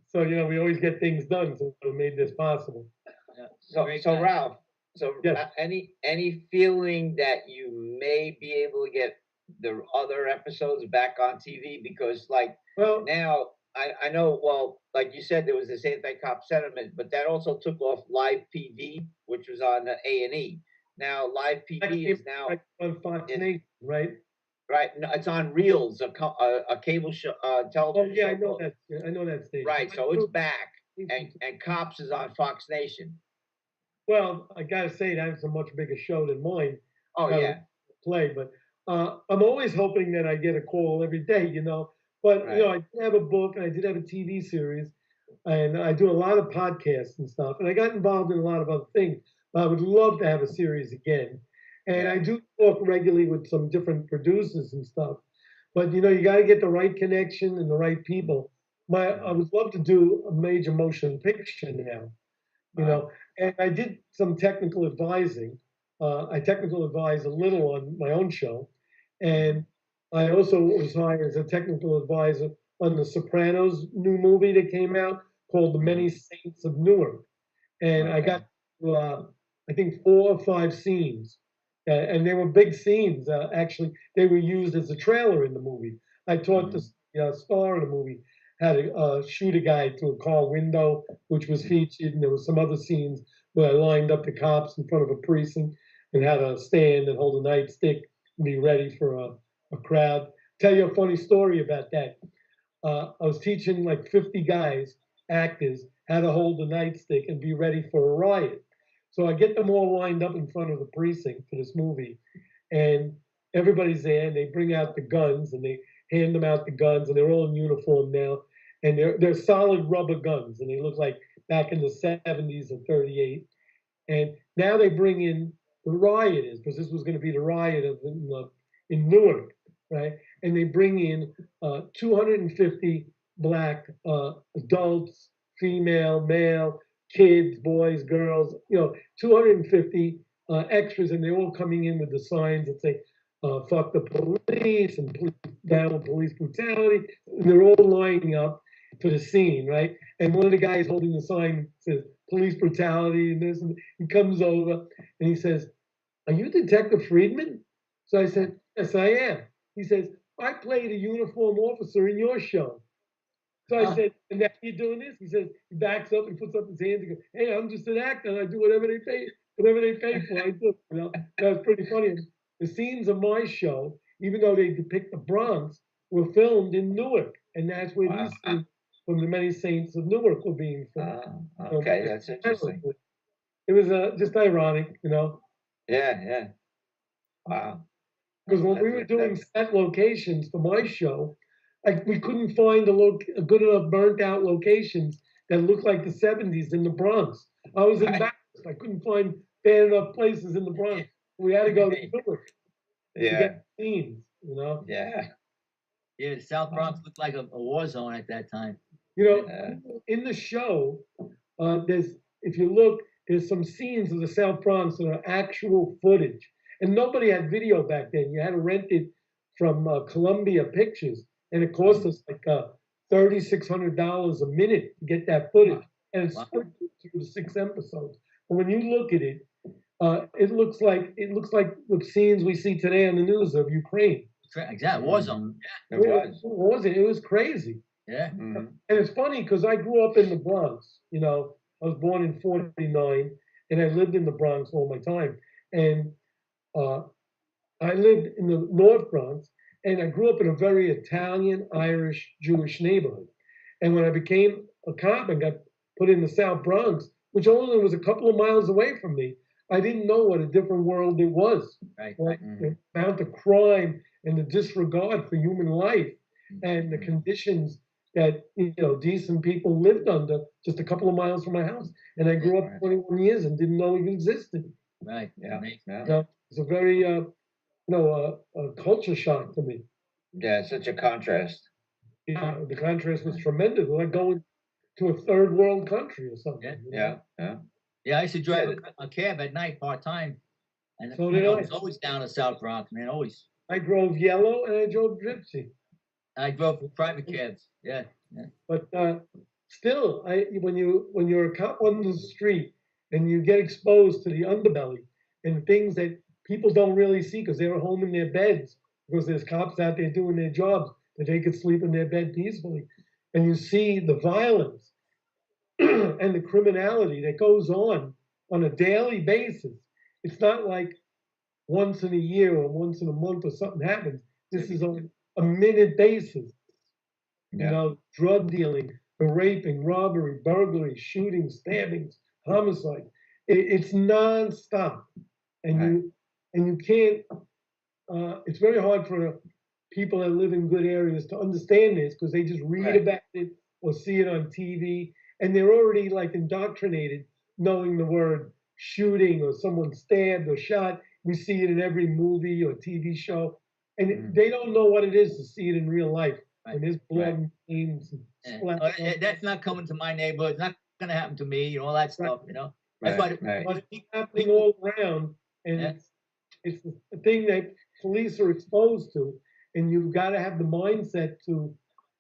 So, you know, we always get things done, so it made this possible. Yeah, So, great so guy. Ralph, so Yes. any feeling that you may be able to get the other episodes back on TV? Because like Well, now, I know, well, like you said, there was this anti-cop sentiment, but that also took off Live PD, which was on the A&E. Now Live PD is now on Fox is- Nation, right? right. No, it's on Reels, a cable show, Oh, television yeah, show. I know called- that. I know that station. Right, so it's back, and Cops is on Fox Nation. Well, I gotta say, that's a much bigger show than mine. Oh Gotta yeah, Play, but I'm always hoping that I get a call every day, you know. But you know, I did have a book and I did have a TV series, and I do a lot of podcasts and stuff, and I got involved in a lot of other things. I would love to have a series again, and I do talk regularly with some different producers and stuff. But you know, you got to get the right connection and the right people. I would love to do a major motion picture now, you know. And I did some technical advising. I technical advised a little on my own show, and I also was hired as a technical advisor on the Sopranos new movie that came out called The Many Saints of Newark, and I got I think 4 or 5 scenes, and they were big scenes. Actually, they were used as a trailer in the movie. I taught the star of the movie how to shoot a guy through a car window, which was featured, and there was some other scenes where I lined up the cops in front of a precinct and had to stand and hold a nightstick and be ready for a crowd. Tell you a funny story about that. I was teaching like 50 guys, actors, how to hold a nightstick and be ready for a riot. So I get them all lined up in front of the precinct for this movie, and everybody's there, and they bring out the guns, and they hand them out the guns, and they're all in uniform now, and they're solid rubber guns, and they look like back in the 70s or 38. And now they bring in the rioters, because this was going to be the riot in Newark, right? And they bring in 250 black adults, female, male, kids, boys, girls, you know, 250 extras, and they're all coming in with the signs that say, fuck the police and down with police brutality. And they're all lining up for the scene, right? And one of the guys holding the sign says, police brutality and this, and he comes over and he says, are you Detective Friedman? So I said, yes, I am. He says, I played a uniformed officer in your show. So I said, and now you're doing this? He says, he backs up and puts up his hands and goes, hey, I'm just an actor and I do whatever they pay for, I do. You know, that was pretty funny. The scenes of my show, even though they depict the Bronx, were filmed in Newark. And that's where these scenes from The Many Saints of Newark were being filmed. okay, that's interesting. It was just ironic, you know. Yeah. Wow. Because when we were doing set locations for my show, we couldn't find a good enough burnt out locations that looked like the 70s in the Bronx. I was embarrassed. I couldn't find bad enough places in the Bronx. We had to go to Newark to get scenes, you know? Yeah. Yeah, the South Bronx looked like a war zone at that time. You know, in the show, if you look, there's some scenes of the South Bronx that are actual footage. And nobody had video back then. You had to rent it from Columbia Pictures. And it cost us like $3,600 a minute to get that footage. And it's split through the 6 episodes. But when you look at it, it looks like the scenes we see today on the news of Ukraine. Exactly, war zone. It was. It was crazy. Yeah. And it's funny because I grew up in the Bronx. You know, I was born in '49, and I lived in the Bronx all my time. And I lived in the North Bronx, and I grew up in a very Italian, Irish, Jewish neighborhood. And when I became a cop and got put in the South Bronx, which only was a couple of miles away from me, I didn't know what a different world it was. Right. The amount of crime and the disregard for human life and the conditions that, you know, decent people lived under just a couple of miles from my house. And I grew up 21 years and didn't know it existed. Right. Yeah. It's a very, a culture shock to me. Yeah, it's such a contrast. the contrast was tremendous. Like going to a third world country or something. Yeah. Yeah, I used to drive a cab at night part-time. And So man, did I I. was always down in South Bronx, man, always. I drove yellow and I drove gypsy. I drove private cabs. Yeah. But still, when you're a cop on the street and you get exposed to the underbelly and things that people don't really see because they're home in their beds, because there's cops out there doing their jobs that they could sleep in their bed peacefully, and you see the violence and the criminality that goes on a daily basis. It's not like once in a year or once in a month or something happens. This is on a minute basis. You know, drug dealing, the raping, robbery, burglary, shooting, stabbings, homicide. It's nonstop, and you can't. It's very hard for people that live in good areas to understand this because they just read about it or see it on TV, and they're already like indoctrinated, knowing the word shooting or someone stabbed or shot. We see it in every movie or TV show, and they don't know what it is to see it in real life. And there's blood and that's not coming to my neighborhood. It's not going to happen to me. You know, all that stuff. You know, that's why. But it's happening all around, and it's the thing that police are exposed to, and you've got to have the mindset to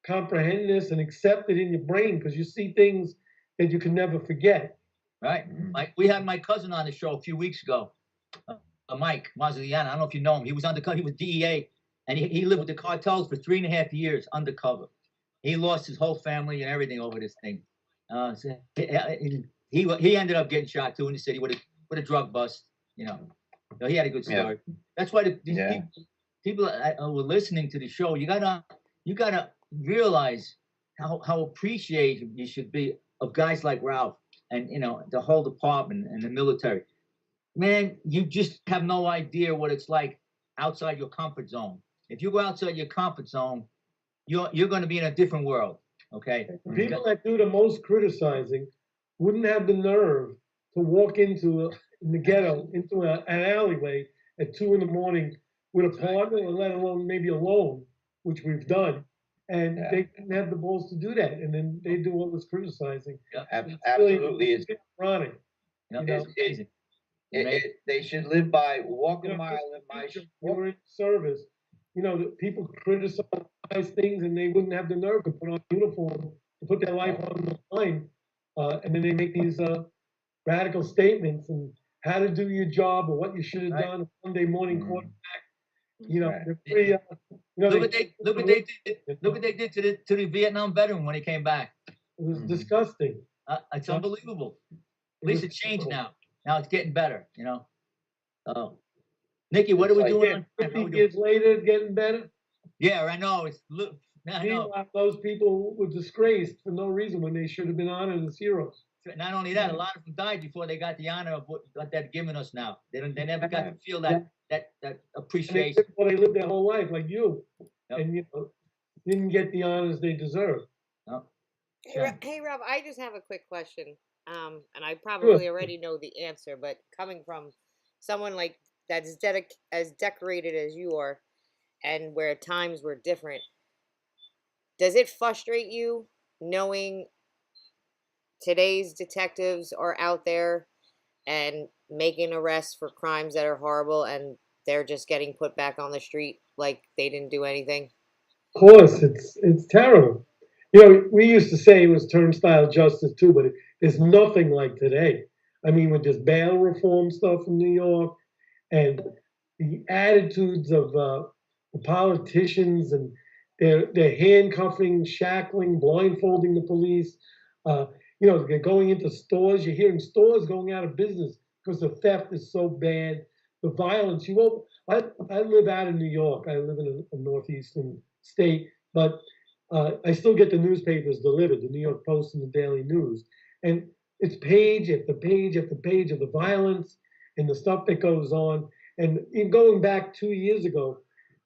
comprehend this and accept it in your brain because you see things that you can never forget. Right. Like we had my cousin on the show a few weeks ago, Mike Mazziliana. I don't know if you know him. He was undercover. He was DEA, and he lived with the cartels for 3.5 years undercover. He lost his whole family and everything over this thing. So he ended up getting shot too in the city with a drug bust. You know, so he had a good story. That's why these people were listening to the show. You gotta realize how appreciative you should be of guys like Ralph and the whole department and the military. Man, you just have no idea what it's like outside your comfort zone. If you go outside your comfort zone, you're going to be in a different world. Okay. The people that do the most criticizing wouldn't have the nerve to walk in the ghetto into an alleyway at 2 a.m. with a partner, or let alone maybe alone, which we've done. And they didn't have the balls to do that, and then they do all this criticizing. Absolutely, it's ironic. It's amazing. They should live by walk a mile in my shoes. We're in service. The people criticize things, and they wouldn't have the nerve to put on a uniform to put their life on the line, and then they make these radical statements and how to do your job or what you should have done. Sunday morning quarterback. They're pretty, look what they did to the Vietnam veteran when he came back. It was disgusting. It's unbelievable. At least it's changed now. Now it's getting better. Nikki, what are we doing? 50 years later, it's getting better. Yeah, I know. Meanwhile, those people were disgraced for no reason when they should have been honored as heroes. Not only that, a lot of them died before they got the honor of what they're giving us now. They never got to feel that appreciation. They lived their whole life like you, and didn't get the honors they deserve. No. Hey, Rob, I just have a quick question, and I probably already know the answer, but coming from someone like that's as decorated as you are, and where times were different, does it frustrate you knowing today's detectives are out there and making arrests for crimes that are horrible, and they're just getting put back on the street like they didn't do anything? Of course, it's terrible. We used to say it was turnstile justice too, but it's nothing like today. I mean, with this bail reform stuff in New York and the attitudes of the politicians and they're handcuffing, shackling, blindfolding the police. They're going into stores. You're hearing stores going out of business because the theft is so bad. The violence. I live out in New York. I live in a northeastern state, but I still get the newspapers delivered, the New York Post and the Daily News. And it's page after page after page of the violence and the stuff that goes on. And in going back 2 years ago,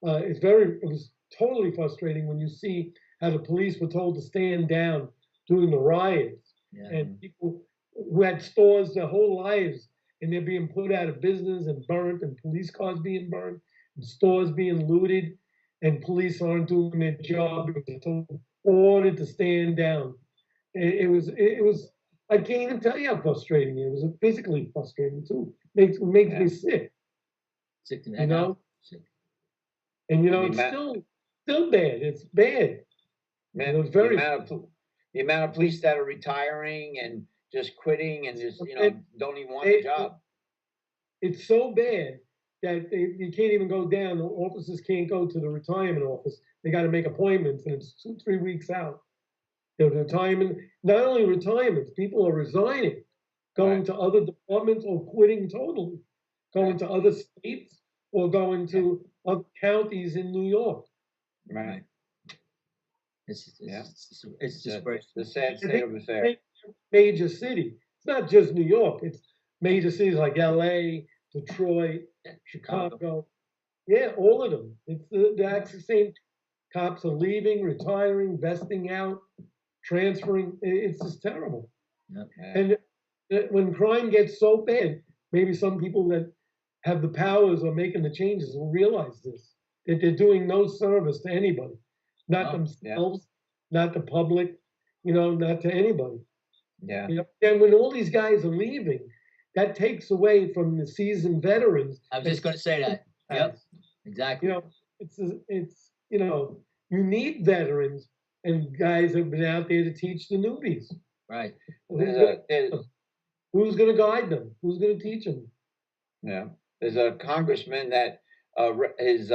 it was totally frustrating when you see how the police were told to stand down during the riots. And people who had stores their whole lives, and they're being put out of business and burnt, and police cars being burned, and stores being looted, and police aren't doing their job because they're told ordered to stand down. It was, I can't even tell you how frustrating it was. Physically frustrating too. Makes Yeah. me sick, Sick to you that know? now. Sick. And you know, The it's amount- still bad. It's bad. Man, It was very- the amount of police that are retiring and just quitting and just, don't even want the They- job. It's so bad that you can't even go down. The officers can't go to the retirement office. They got to make appointments, and it's 2-3 weeks out. The retirement, not only retirements, people are resigning, going Right. to other departments or quitting totally, going to other states or going to other counties in New York. Right. It's disgraceful. The sad state of affairs. Major city. It's not just New York. It's major cities like LA, Detroit, Chicago. Yeah, all of them. That's the same. Cops are leaving, retiring, vesting out, transferring. It's just terrible. Yep. Yeah. And when crime gets so bad, maybe some people that have the powers or making the changes will realize this, that they're doing no service to anybody, not No, themselves, not the public, not to anybody. Yeah. And when all these guys are leaving, that takes away from the seasoned veterans. I was just going to say that. Yep, exactly. It's you need veterans and guys that have been out there to teach the newbies. Right. Who's going to guide them? Who's going to teach them? Yeah. There's a congressman that he's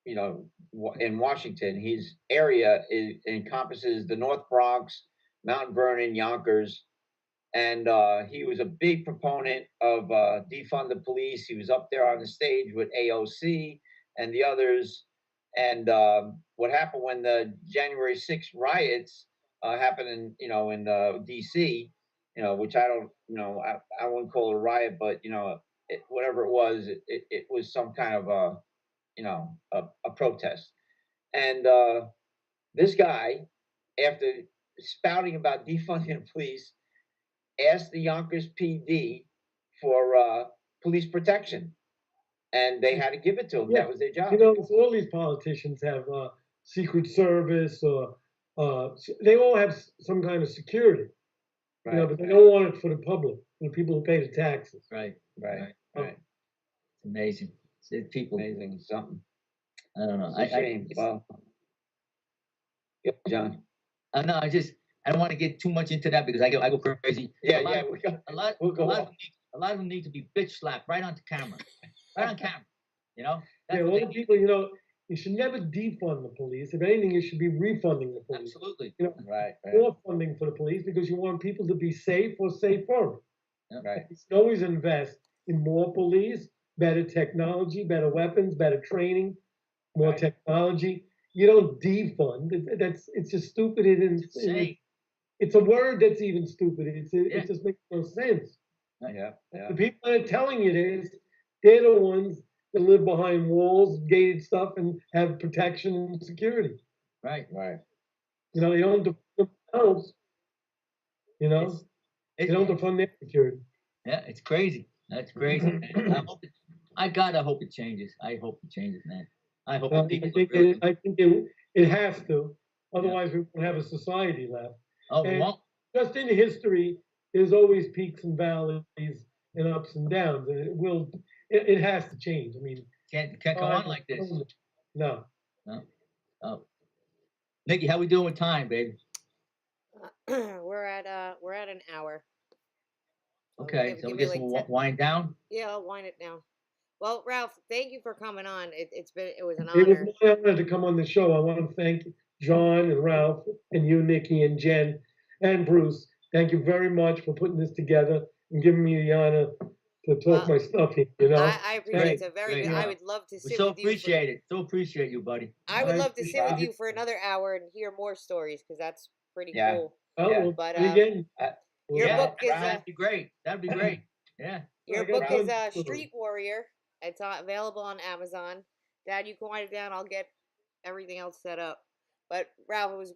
in Washington. His area encompasses the North Bronx, Mount Vernon, Yonkers, and he was a big proponent of defund the police. He was up there on the stage with AOC and the others. And what happened when the January 6th riots happened in DC, which I don't, I wouldn't call it a riot, but whatever it was some kind of a protest. And this guy, after spouting about defunding the police, asked the Yonkers PD for police protection, and they had to give it to him. Yeah. That was their job. All these politicians have Secret Service, or they all have some kind of security. Right. But they don't want it for the public, for the people who pay the taxes. Right. Right. It's amazing. It's people. Amazing. Something. I don't know. It's a shame. Well, yeah, John. I know. I don't want to get too much into that because I go crazy. Yeah, A lot of them need to be bitch slapped right onto camera, right on camera. That's A what lot they of need. people, you should never defund the police. If anything, you should be refunding the police. Absolutely. Right. More funding for the police because you want people to be safe or safer. Yep. Right. You should always invest in more police, better technology, better weapons, better training, more Right. technology. You don't defund. It's just stupid. Insane. It's a word that's even stupid. Yeah. It just makes no sense. Yeah. The people that are telling you this, they're the ones that live behind walls, gated stuff, and have protection and security. Right. Right. They don't defund themselves. They don't defund their security. Yeah, it's crazy. That's crazy. I gotta hope it changes. I hope it changes, man. I hope I people think really. I think it has to. Otherwise, we won't have a society left. Oh, And well, just in history, there's always peaks and valleys and ups and downs, and it has to change. I mean, can't go on like this. No. Oh, Nikki, how we doing with time, baby? We're at an hour. So Okay, so we guess we'll wind down. Yeah, I'll wind it down. Well, Ralph, thank you for coming on. It was an It was honor. my honor to come on the show. I want to thank John and Ralph and you, Nikki and Jen and Bruce. Thank you very much for putting this together and giving me the honor to talk my stuff here. I appreciate it. It's a very Great. good. I would love to We sit so with you. appreciate it. So appreciate you, buddy. I would I love to sit with appreciate you for another hour and hear more stories because that's pretty Yeah. cool. Oh, Yeah. well, But, again, Your Yeah, book is that'd be great. That'd be great. Yeah. your Okay, book is Ralph. Street Warrior. It's available on Amazon. Dad, you can wind it down. I'll get everything else set up. But Ralph, it was a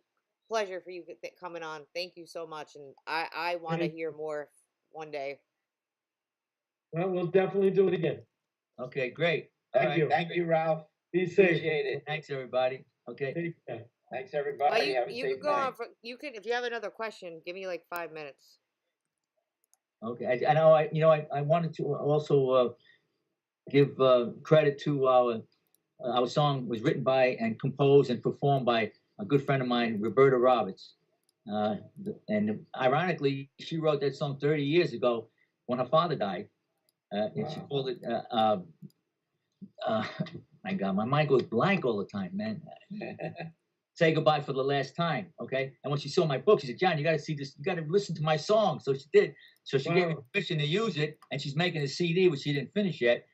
pleasure for you coming on. Thank you so much, and I want to Thank hear more one day. well, we'll definitely do it again. Okay, great. Thank you. Thank you, Ralph. Be safe. Appreciate it. Thanks, everybody. Okay. Take care. Thanks, Well, everybody. Have a you safe can go night. on for, you can, if you have another question, give me like 5 minutes. Okay, I know. I wanted to also give credit to our song was written by and composed and performed by a good friend of mine, Roberta Roberts. And ironically, she wrote that song 30 years ago when her father died. And she called it, my God, my mind goes blank all the time, man. Say Goodbye for the Last Time, okay? And when she saw my book, she said, John, you got to see this, you got to listen to my song. So she did. So she gave me permission to use it, and she's making a CD, which she didn't finish yet.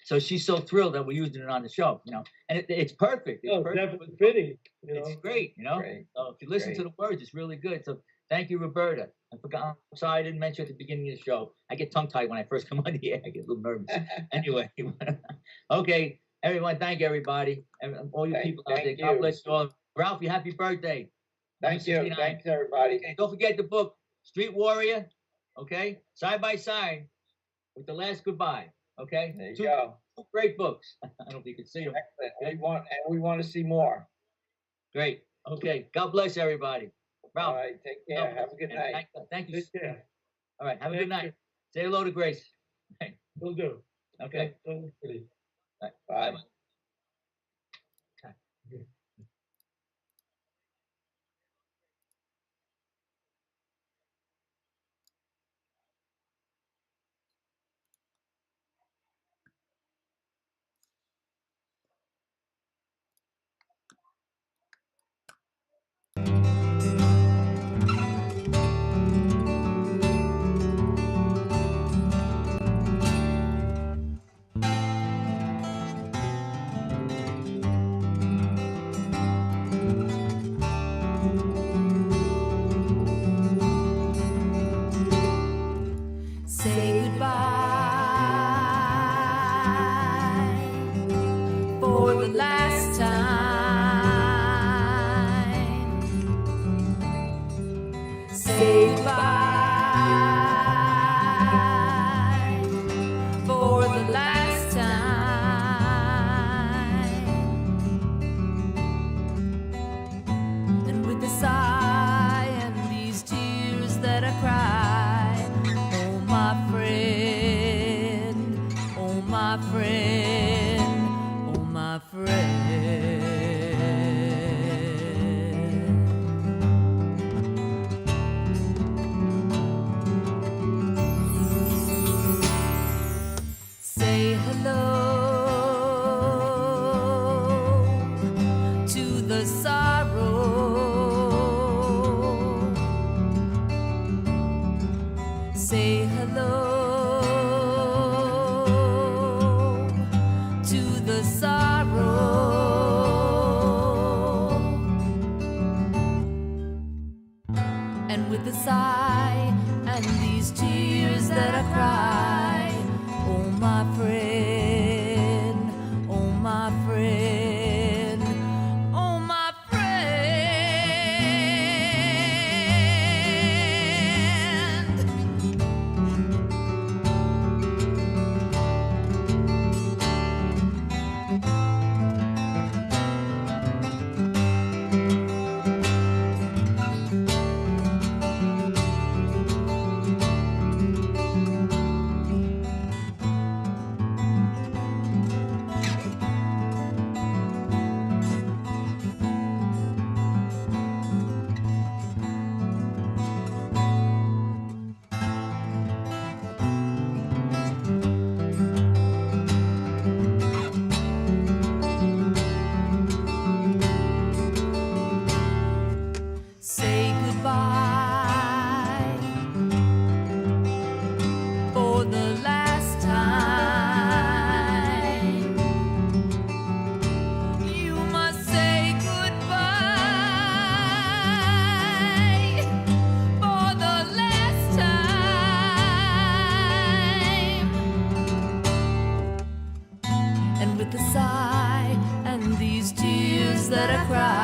So she's so thrilled that we're using it on the show, and it's perfect. It's perfect. Definitely fitting. It's great, Great. So if you listen to the words, it's really good. So thank you, Roberta. I forgot. I'm sorry I didn't mention at the beginning of the show. I get tongue-tied when I first come on the air. I get a little nervous. Anyway, okay, everyone, thank everybody. And all you people out there, thank God you. bless you all. Ralphie, happy birthday. Thank you. 69. Thanks, everybody. Okay, don't forget the book, Street Warrior, okay? Side by side with The Last Goodbye, okay? There you Two go. great books. I don't know if you can see them. Excellent. We want to see more. Great. Okay. God bless everybody. Ralph. All right. Take care. Have a good night. Thank you. Take care. All right. Have a Thank good night. you. Say hello to Grace. Will do. Okay. Don't worry. All right. Bye. Bye-bye. Say goodbye for the last time. Say goodbye for the last time. And with a sigh and these tears that I cry, oh my friend, oh my friend, oh my friend. Say hello to the sorrow. Say hello to the sorrow. And with a sigh and these tears that I cry, oh my friend, oh my friend, oh my friend. Say goodbye for the last time. You must say goodbye for the last time. And with a sigh and these tears that I cry,